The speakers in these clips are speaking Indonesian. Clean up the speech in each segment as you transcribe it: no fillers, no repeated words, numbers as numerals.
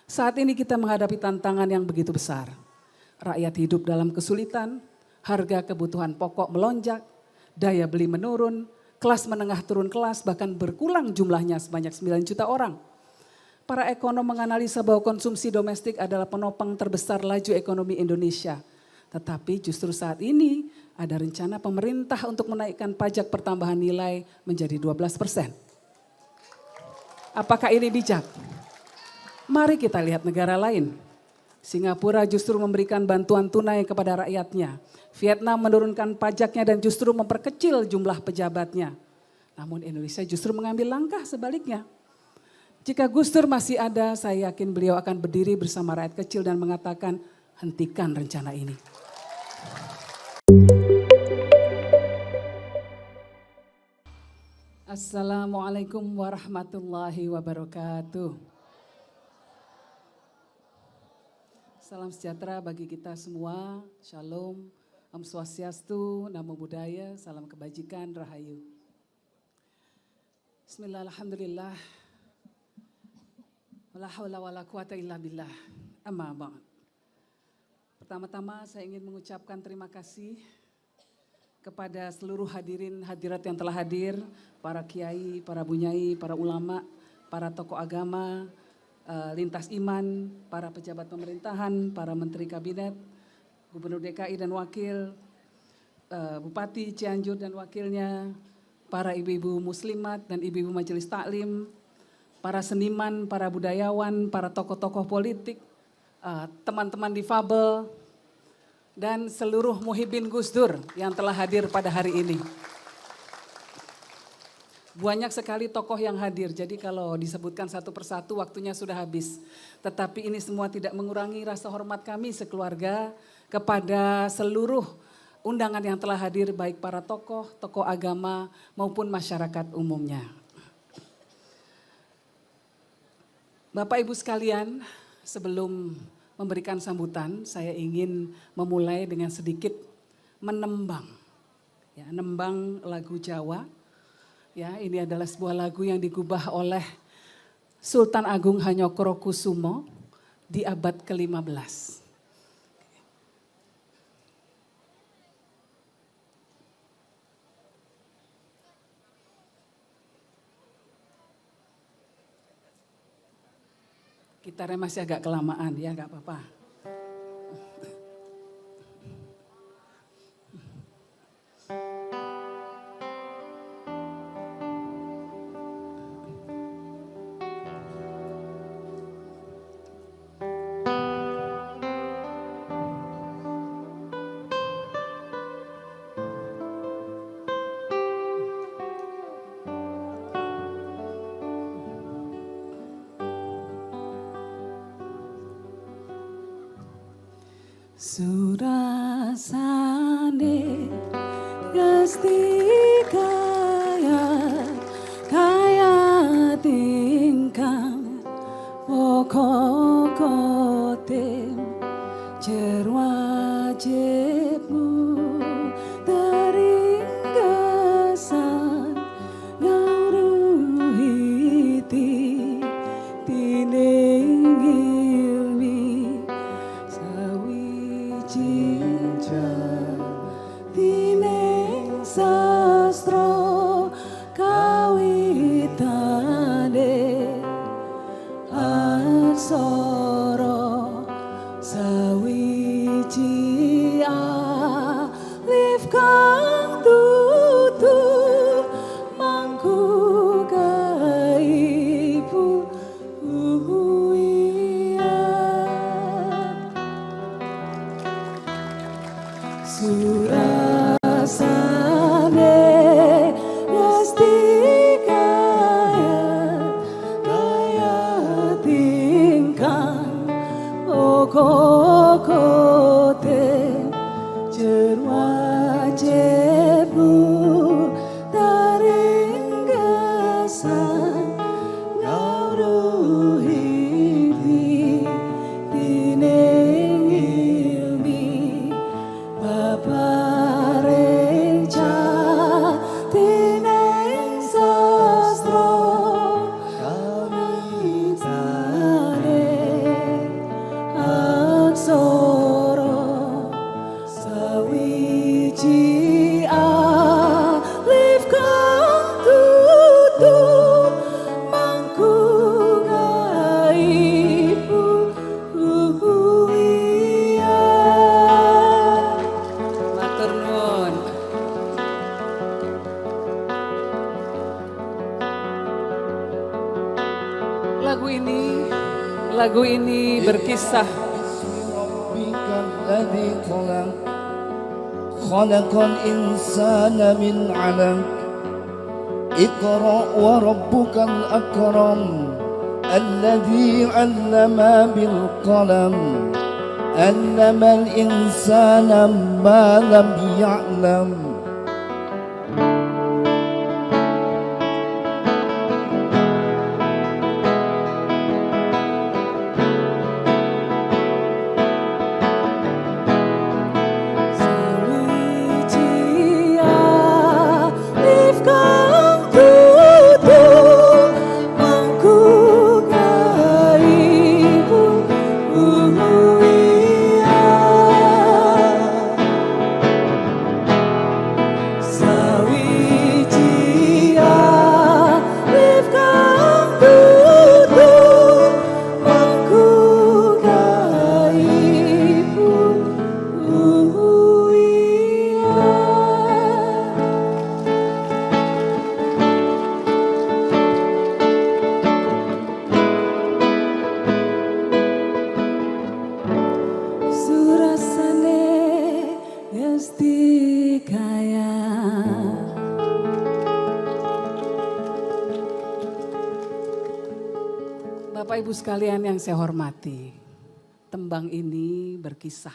Saat ini kita menghadapi tantangan yang begitu besar. Rakyat hidup dalam kesulitan, harga kebutuhan pokok melonjak, daya beli menurun, kelas menengah turun kelas, bahkan berkurang jumlahnya sebanyak 9 juta orang. Para ekonom menganalisa bahwa konsumsi domestik adalah penopang terbesar laju ekonomi Indonesia. Tetapi justru saat ini ada rencana pemerintah untuk menaikkan pajak pertambahan nilai menjadi 12%. Apakah ini bijak? Mari kita lihat negara lain. Singapura justru memberikan bantuan tunai kepada rakyatnya. Vietnam menurunkan pajaknya dan justru memperkecil jumlah pejabatnya. Namun Indonesia justru mengambil langkah sebaliknya. Jika Gus Dur masih ada, saya yakin beliau akan berdiri bersama rakyat kecil dan mengatakan, hentikan rencana ini. Assalamualaikum warahmatullahi wabarakatuh. Salam sejahtera bagi kita semua, Shalom, Om Swastiastu, Namo Buddhaya, salam kebajikan, Rahayu. Bismillah, alhamdulillah, wala haula wala quwata illa billah, amma ba'd. Pertama-tama saya ingin mengucapkan terima kasih kepada seluruh hadirin hadirat yang telah hadir, para kiai, para bunyai, para ulama, para tokoh agama, lintas iman, para pejabat pemerintahan, para menteri kabinet, gubernur DKI dan wakil, bupati Cianjur dan wakilnya, para ibu-ibu muslimat dan ibu-ibu majelis taklim, para seniman, para budayawan, para tokoh-tokoh politik, teman-teman difabel, dan seluruh muhibbin Gus Dur yang telah hadir pada hari ini. Banyak sekali tokoh yang hadir, jadi kalau disebutkan satu persatu waktunya sudah habis. Tetapi ini semua tidak mengurangi rasa hormat kami sekeluarga kepada seluruh undangan yang telah hadir, baik para tokoh, tokoh agama maupun masyarakat umumnya. Bapak Ibu sekalian, sebelum memberikan sambutan, saya ingin memulai dengan sedikit menembang. Ya, nembang lagu Jawa. Ya, ini adalah sebuah lagu yang digubah oleh Sultan Agung Hanyokrokusumo di abad ke-15. Gitarnya masih agak kelamaan, ya nggak apa-apa. Surasane Gusti kaya tingkang pokok kotem cerwajibmu teringgasan ngauruhiti tining ilmi cinta tining sastro kawitane aksara sawiji alif kang tutu mangku kaibu Surasane Gusti kaya tingkang pokok kote cerwajibmu taringgasan ngauruhiti tining ilmi Bapareja tining sastro kawitane Lagu ini berkisah khalaqal insana min 'alaq Iqra' wa rabbukal akram alladzi 'allama bil qalam 'allamal insana ma lam ya'lam Bapak Ibu sekalian yang saya hormati, tembang ini berkisah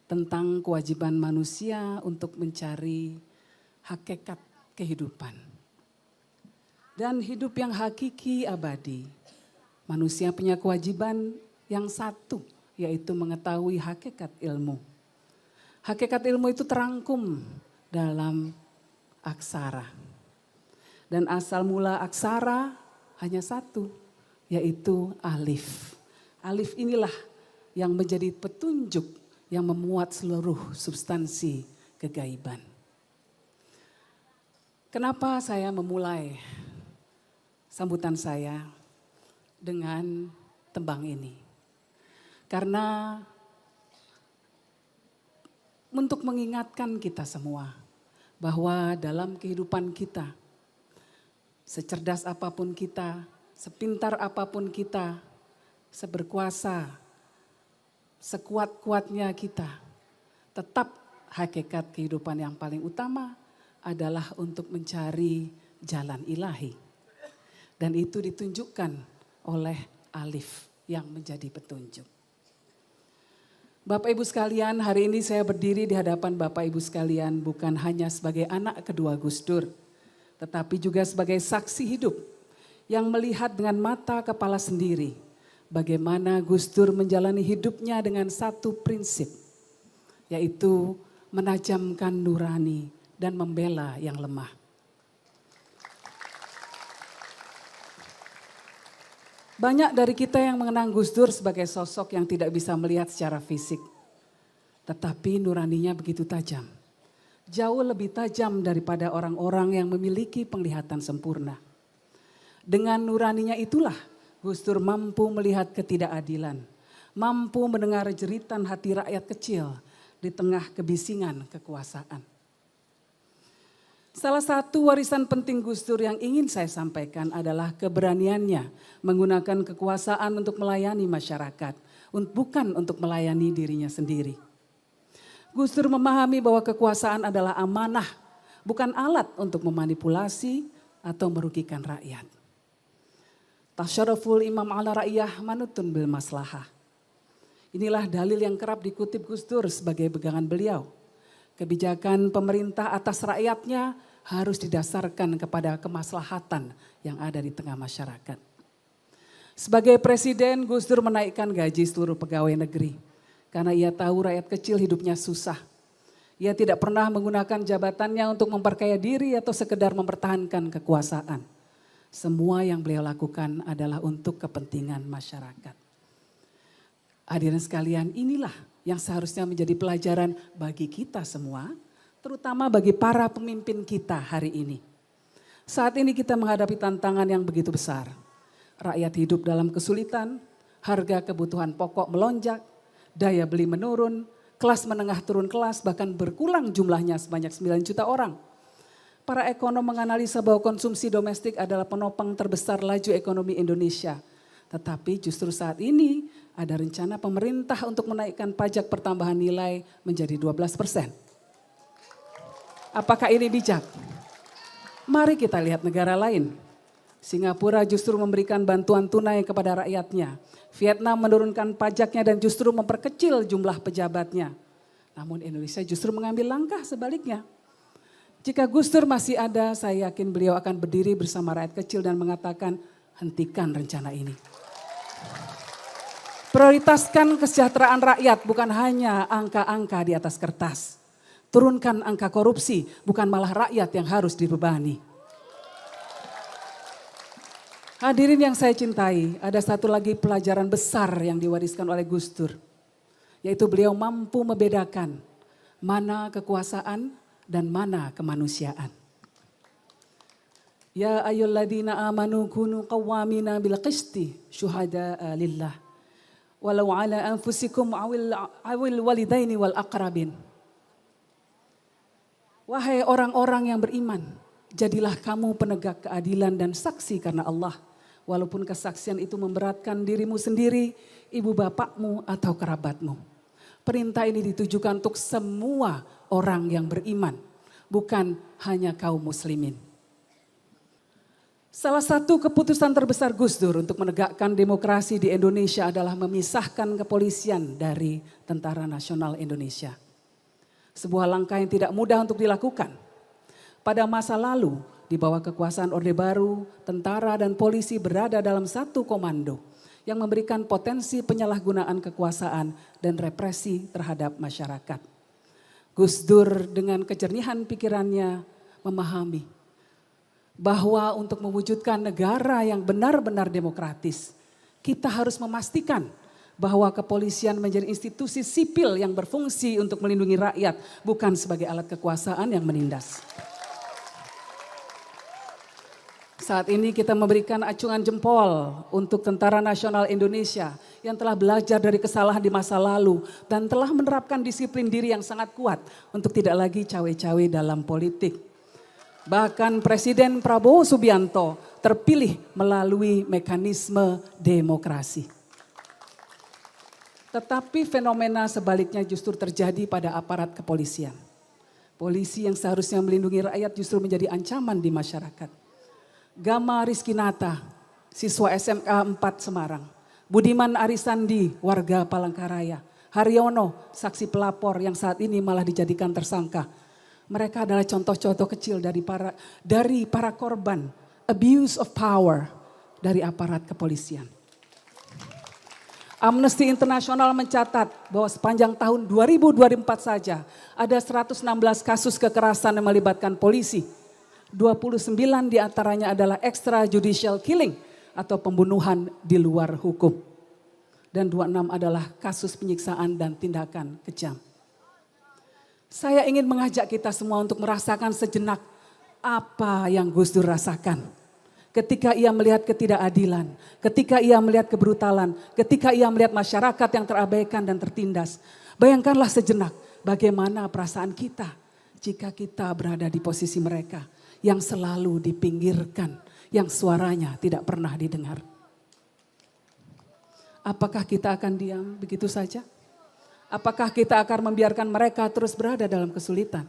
tentang kewajiban manusia untuk mencari hakikat kehidupan. Dan hidup yang hakiki abadi, manusia punya kewajiban yang satu, yaitu mengetahui hakikat ilmu. Hakikat ilmu itu terangkum dalam aksara. Dan asal mula aksara hanya satu, yaitu alif. Alif inilah yang menjadi petunjuk yang memuat seluruh substansi kegaiban. Kenapa saya memulai sambutan saya dengan tembang ini? Karena untuk mengingatkan kita semua bahwa dalam kehidupan kita, secerdas apapun kita, sepintar apapun kita, seberkuasa, sekuat-kuatnya kita, tetap hakikat kehidupan yang paling utama adalah untuk mencari jalan ilahi. Dan itu ditunjukkan oleh alif yang menjadi petunjuk. Bapak Ibu sekalian, hari ini saya berdiri di hadapan Bapak Ibu sekalian bukan hanya sebagai anak kedua Gus Dur, tetapi juga sebagai saksi hidup yang melihat dengan mata kepala sendiri bagaimana Gus Dur menjalani hidupnya dengan satu prinsip, yaitu menajamkan nurani dan membela yang lemah. Banyak dari kita yang mengenang Gus Dur sebagai sosok yang tidak bisa melihat secara fisik, tetapi nuraninya begitu tajam. Jauh lebih tajam daripada orang-orang yang memiliki penglihatan sempurna. Dengan nuraninya itulah Gus Dur mampu melihat ketidakadilan, mampu mendengar jeritan hati rakyat kecil di tengah kebisingan kekuasaan. Salah satu warisan penting Gus Dur yang ingin saya sampaikan adalah keberaniannya menggunakan kekuasaan untuk melayani masyarakat, bukan untuk melayani dirinya sendiri. Gus Dur memahami bahwa kekuasaan adalah amanah, bukan alat untuk memanipulasi atau merugikan rakyat. Tasyaruful imam ala ra'iyah manutun bil maslahah. Inilah dalil yang kerap dikutip Gus Dur sebagai pegangan beliau. Kebijakan pemerintah atas rakyatnya harus didasarkan kepada kemaslahatan yang ada di tengah masyarakat. Sebagai presiden, Gus Dur menaikkan gaji seluruh pegawai negeri. Karena ia tahu rakyat kecil hidupnya susah. Ia tidak pernah menggunakan jabatannya untuk memperkaya diri atau sekedar mempertahankan kekuasaan. Semua yang beliau lakukan adalah untuk kepentingan masyarakat. Hadirin sekalian, inilah yang seharusnya menjadi pelajaran bagi kita semua, terutama bagi para pemimpin kita hari ini. Saat ini kita menghadapi tantangan yang begitu besar. Rakyat hidup dalam kesulitan, harga kebutuhan pokok melonjak, daya beli menurun, kelas menengah turun kelas, bahkan berkurang jumlahnya sebanyak 9 juta orang. Para ekonom menganalisa bahwa konsumsi domestik adalah penopang terbesar laju ekonomi Indonesia. Tetapi justru saat ini ada rencana pemerintah untuk menaikkan pajak pertambahan nilai menjadi 12%. Apakah ini bijak? Mari kita lihat negara lain. Singapura justru memberikan bantuan tunai kepada rakyatnya. Vietnam menurunkan pajaknya dan justru memperkecil jumlah pejabatnya. Namun Indonesia justru mengambil langkah sebaliknya. Jika Gus Dur masih ada, saya yakin beliau akan berdiri bersama rakyat kecil dan mengatakan, hentikan rencana ini. Prioritaskan kesejahteraan rakyat, bukan hanya angka-angka di atas kertas. Turunkan angka korupsi, bukan malah rakyat yang harus dibebani. Hadirin yang saya cintai, ada satu lagi pelajaran besar yang diwariskan oleh Gus Dur. Yaitu beliau mampu membedakan mana kekuasaan dan mana kemanusiaan. Ya ayyuhalladzina amanu kunu qawwamina bil qisti syuhada'a lillah walau ala anfusikum awil walidaini wal aqrabin. Wahai orang-orang yang beriman, jadilah kamu penegak keadilan dan saksi karena Allah. Walaupun kesaksian itu memberatkan dirimu sendiri, ibu bapakmu atau kerabatmu. Perintah ini ditujukan untuk semua orang yang beriman, bukan hanya kaum muslimin. Salah satu keputusan terbesar Gus Dur untuk menegakkan demokrasi di Indonesia adalah memisahkan kepolisian dari Tentara Nasional Indonesia. Sebuah langkah yang tidak mudah untuk dilakukan. Pada masa lalu, di bawah kekuasaan Orde Baru, tentara dan polisi berada dalam satu komando yang memberikan potensi penyalahgunaan kekuasaan dan represi terhadap masyarakat. Gus Dur dengan kejernihan pikirannya memahami bahwa untuk mewujudkan negara yang benar-benar demokratis, kita harus memastikan bahwa kepolisian menjadi institusi sipil yang berfungsi untuk melindungi rakyat, bukan sebagai alat kekuasaan yang menindas. Saat ini kita memberikan acungan jempol untuk Tentara Nasional Indonesia yang telah belajar dari kesalahan di masa lalu dan telah menerapkan disiplin diri yang sangat kuat untuk tidak lagi cawe-cawe dalam politik. Bahkan Presiden Prabowo Subianto terpilih melalui mekanisme demokrasi. Tetapi fenomena sebaliknya justru terjadi pada aparat kepolisian. Polisi yang seharusnya melindungi rakyat justru menjadi ancaman di masyarakat. Gama Rizkinata, siswa SMK 4 Semarang. Budiman Arisandi, warga Palangkaraya. Haryono, saksi pelapor yang saat ini malah dijadikan tersangka. Mereka adalah contoh-contoh kecil dari para korban abuse of power dari aparat kepolisian. Amnesty International mencatat bahwa sepanjang tahun 2024 saja ada 116 kasus kekerasan yang melibatkan polisi. 29 diantaranya adalah extrajudicial killing atau pembunuhan di luar hukum. Dan 26 adalah kasus penyiksaan dan tindakan kejam. Saya ingin mengajak kita semua untuk merasakan sejenak apa yang Gus Dur rasakan. Ketika ia melihat ketidakadilan, ketika ia melihat kebrutalan, ketika ia melihat masyarakat yang terabaikan dan tertindas. Bayangkanlah sejenak bagaimana perasaan kita jika kita berada di posisi mereka yang selalu dipinggirkan, yang suaranya tidak pernah didengar. Apakah kita akan diam begitu saja? Apakah kita akan membiarkan mereka terus berada dalam kesulitan?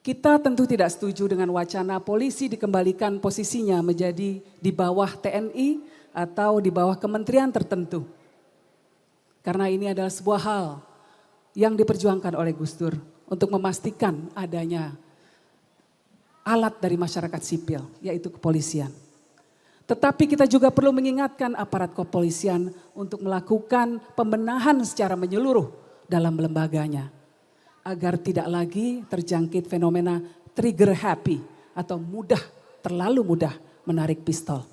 Kita tentu tidak setuju dengan wacana polisi dikembalikan posisinya menjadi di bawah TNI atau di bawah kementerian tertentu. Karena ini adalah sebuah hal yang diperjuangkan oleh Gus Dur untuk memastikan adanya alat dari masyarakat sipil, yaitu kepolisian. Tetapi kita juga perlu mengingatkan aparat kepolisian untuk melakukan pembenahan secara menyeluruh dalam lembaganya. Agar tidak lagi terjangkit fenomena trigger happy atau terlalu mudah menarik pistol.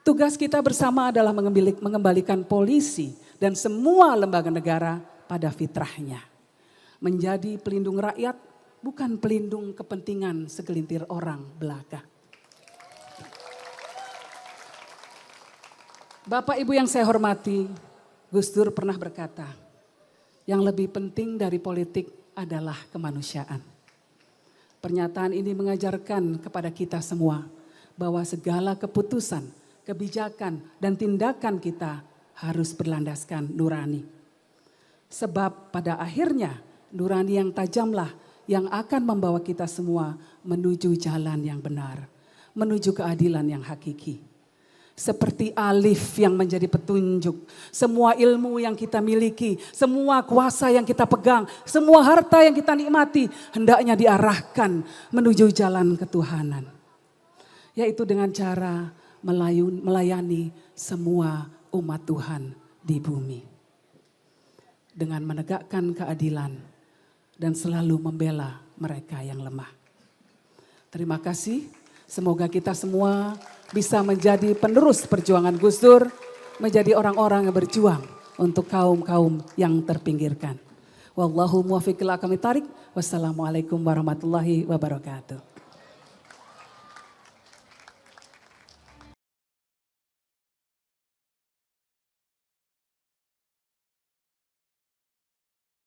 Tugas kita bersama adalah mengembalikan polisi dan semua lembaga negara pada fitrahnya. Menjadi pelindung rakyat, bukan pelindung kepentingan segelintir orang belaka. Bapak Ibu yang saya hormati, Gus Dur pernah berkata, yang lebih penting dari politik adalah kemanusiaan. Pernyataan ini mengajarkan kepada kita semua bahwa segala keputusan, kebijakan, dan tindakan kita harus berlandaskan nurani. Sebab pada akhirnya nurani yang tajamlah yang akan membawa kita semua menuju jalan yang benar, menuju keadilan yang hakiki. Seperti alif yang menjadi petunjuk, semua ilmu yang kita miliki, semua kuasa yang kita pegang, semua harta yang kita nikmati hendaknya diarahkan menuju jalan ketuhanan. Yaitu dengan cara melayani semua umat Tuhan di bumi. Dengan menegakkan keadilan dan selalu membela mereka yang lemah. Terima kasih, semoga kita semua bisa menjadi penerus perjuangan Gus Dur, menjadi orang-orang yang berjuang untuk kaum-kaum yang terpinggirkan. Wallahu muwaffiq ila aqwamit thoriq. Wassalamualaikum warahmatullahi wabarakatuh.